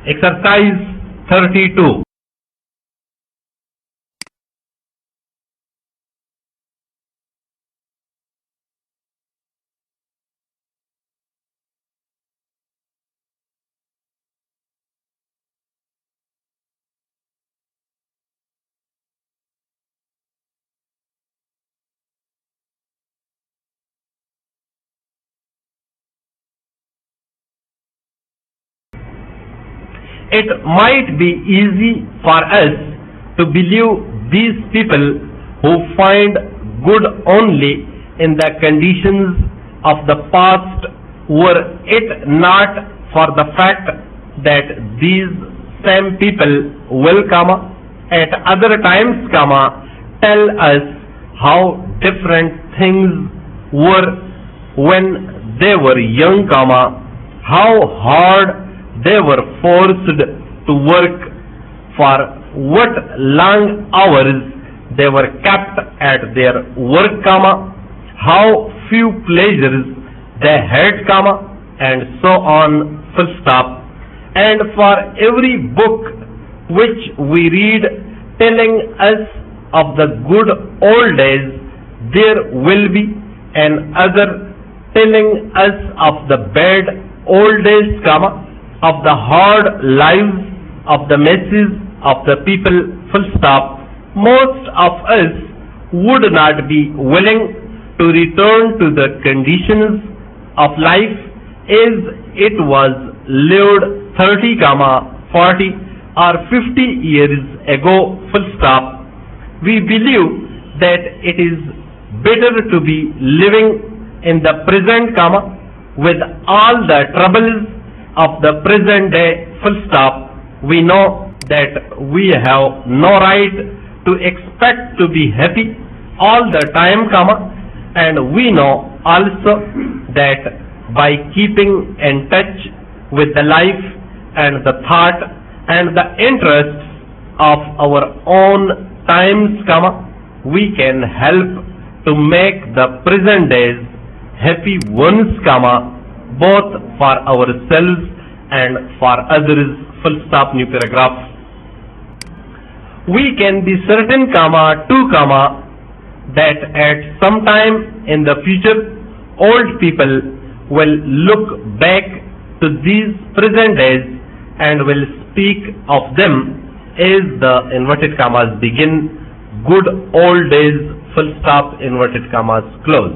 Exercise 32. It might be easy for us to believe these people who find good only in the conditions of the past, were it not for the fact that these same people will at other times tell us how different things were when they were young, how hard they were forced to work, for what long hours they were kept at their work, how few pleasures they had, and so on, full stop. And for every book which we read telling us of the good old days, there will be another telling us of the bad old days, of the hard lives of the masses of the people, full stop. Most of us would not be willing to return to the conditions of life as it was lived 30, 40 or 50 years ago, full stop. We believe that it is better to be living in the present, with all the troubles of the present day, full stop. We know that we have no right to expect to be happy all the time, and we know also that by keeping in touch with the life and the thought and the interests of our own times, we can help to make the present days happy ones, both for ourselves and for others, full stop, new paragraph. We can be certain, that at some time in the future, old people will look back to these present days and will speak of them as the inverted commas begin, good old days, full stop, inverted commas close.